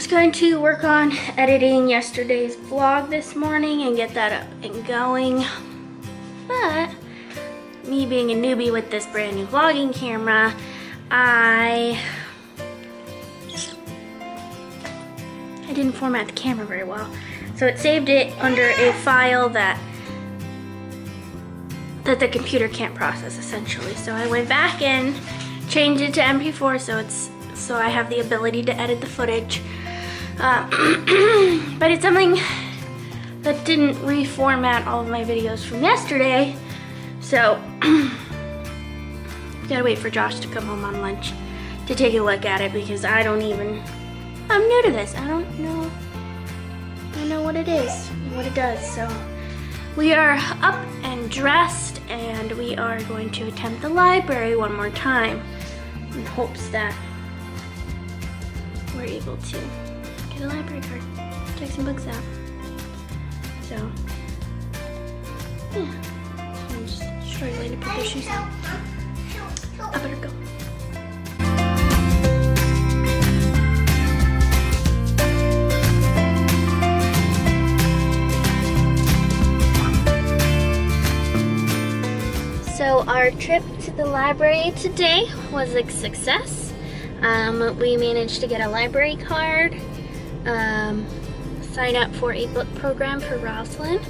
just going to work on editing yesterday's vlog this morning and get that up and going. But me being a newbie with this brand new vlogging camera, I didn't format the camera very well. So it saved it under a file that the computer can't process, essentially. So I went back and changed it to MP4 so I have the ability to edit the footage. But it's something that didn't reformat all of my videos from yesterday. So gotta wait for Josh to come home on lunch to take a look at it, because I'm new to this. I don't know what it is, what it does. So we are up and dressed, and we are going to attempt the library one more time in hopes that we're able to get a library card, check some books out. So yeah, I'm just struggling to put the shoes on. I better go. So our trip to the library today was a success. We managed to get a library card, sign up for a book program for Rosalind.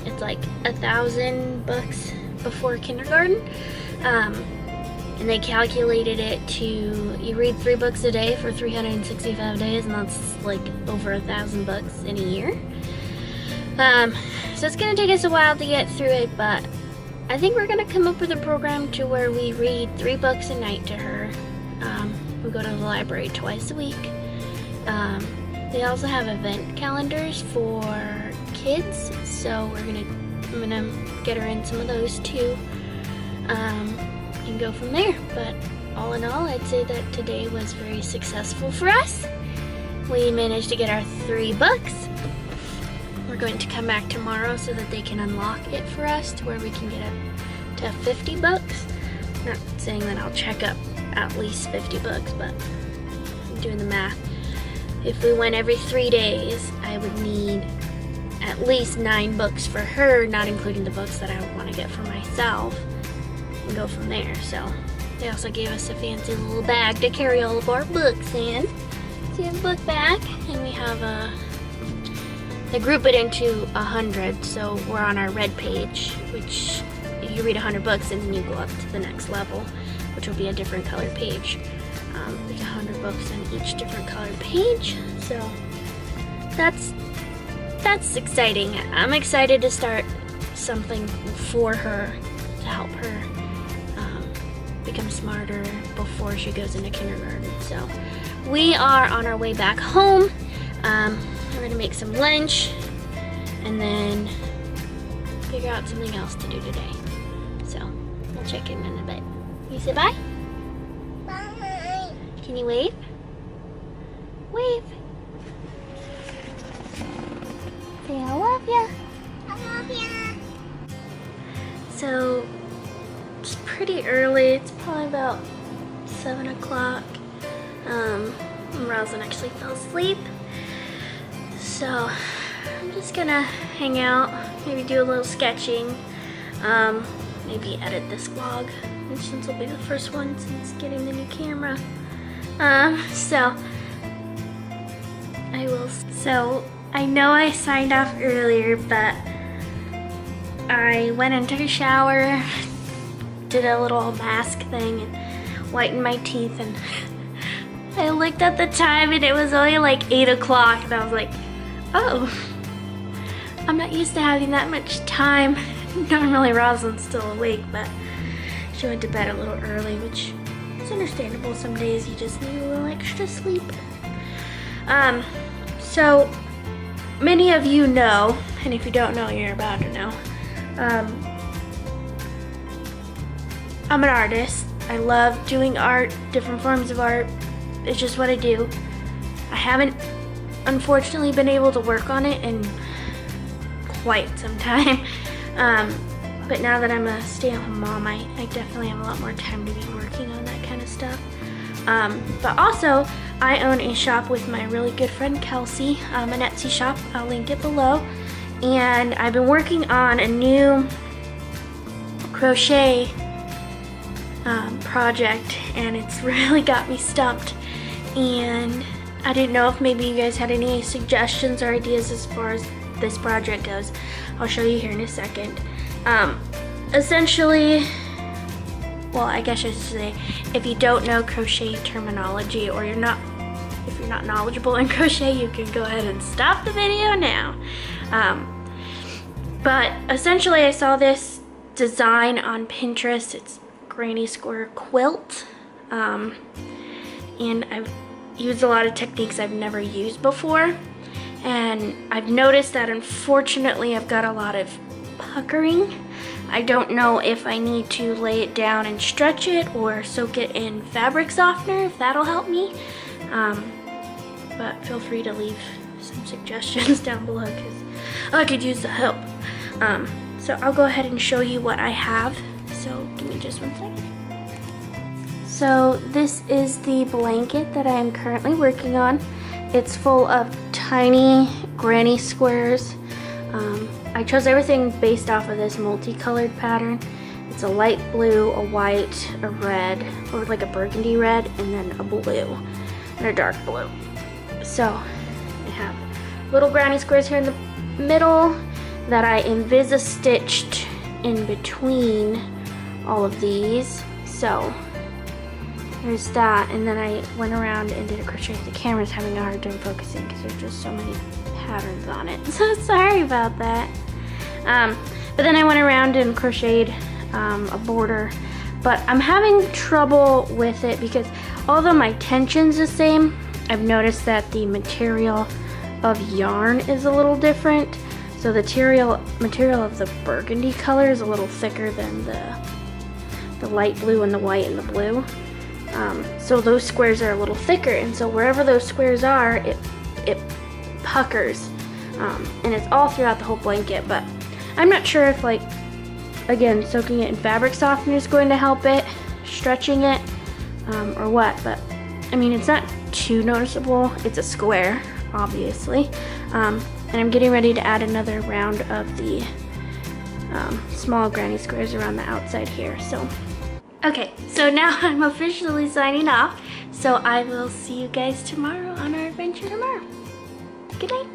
It's like 1,000 books before kindergarten. And they calculated it to, you read 3 books a day for 365 days, and that's like over 1,000 books in a year. So it's gonna take us a while to get through it, but I think we're gonna come up with a program to where we read 3 books a night to her. We go to the library twice a week. They also have event calendars for kids, so I'm gonna get her in some of those too, and go from there. But all in all, I'd say that today was very successful for us. We managed to get our 3 books. We're going to come back tomorrow so that they can unlock it for us to where we can get up to 50 books. Not saying that I'll check up at least 50 books, but I'm doing the math. If we went every 3 days, I would need at least 9 books for her, not including the books that I would want to get for myself, and go from there. So they also gave us a fancy little bag to carry all of our books in. So we have a book bag, and we have they group it into 100, so we're on our red page, which you read 100 books and then you go up to the next level, which will be a different colored page. There's 100 books on each different colored page, so that's exciting. I'm excited to start something for her to help her become smarter before she goes into kindergarten. So we are on our way back home. We're gonna make some lunch and then figure out something else to do today. So we'll check in a bit. You say bye? Bye. Can you wave? Wave. Say I love ya. I love ya. So it's pretty early. It's probably about 7 o'clock. Rosalind actually fell asleep. So I'm just gonna hang out, maybe do a little sketching, maybe edit this vlog, which since will be the first one since getting the new camera. So I know I signed off earlier, but I went and took a shower, did a little mask thing, and whitened my teeth, and I looked at the time and it was only like 8 o'clock, and I was like, oh, I'm not used to having that much time. Normally Rosalind's still awake, but she went to bed a little early, which is understandable. Some days you just need a little extra sleep. So many of you know, and if you don't know, you're about to know, I'm an artist. I love doing art, different forms of art. It's just what I do. I haven't unfortunately been able to work on it in quite some time. But now that I'm a stay-at-home mom, I definitely have a lot more time to be working on that kind of stuff. But also, I own a shop with my really good friend Kelsey, an Etsy shop. I'll link it below. And I've been working on a new crochet project, and it's really got me stumped. And I didn't know if maybe you guys had any suggestions or ideas as far as this project goes. I'll show you here in a second. Essentially, well, I guess I should say, if you don't know crochet terminology, or if you're not knowledgeable in crochet, you can go ahead and stop the video now. But essentially, I saw this design on Pinterest. It's granny square quilt, and I've used a lot of techniques I've never used before, and I've noticed that unfortunately I've got a lot of puckering. I don't know if I need to lay it down and stretch it or soak it in fabric softener, if that'll help me. But feel free to leave some suggestions down below because I could use the help. So I'll go ahead and show you what I have. So give me just one second. So this is the blanket that I am currently working on. It's full of tiny granny squares. I chose everything based off of this multicolored pattern. It's a light blue, a white, a red, or like a burgundy red, and then a blue and a dark blue. So I have little granny squares here in the middle that I Invisa stitched in between all of these. So there's that, and then I went around and did a crochet. The camera's having a hard time focusing because there's just so many patterns on it. So sorry about that. But then I went around and crocheted a border, but I'm having trouble with it because although my tension's the same, I've noticed that the material of yarn is a little different. So the material of the burgundy color is a little thicker than the light blue and the white and the blue. So those squares are a little thicker, and so wherever those squares are, it puckers, and it's all throughout the whole blanket. But I'm not sure if, like, again, soaking it in fabric softener is going to help it, stretching it, or what. But I mean, it's not too noticeable. It's a square, obviously, and I'm getting ready to add another round of the small granny squares around the outside here. So okay, so now I'm officially signing off. So I will see you guys tomorrow on our adventure tomorrow. Good night.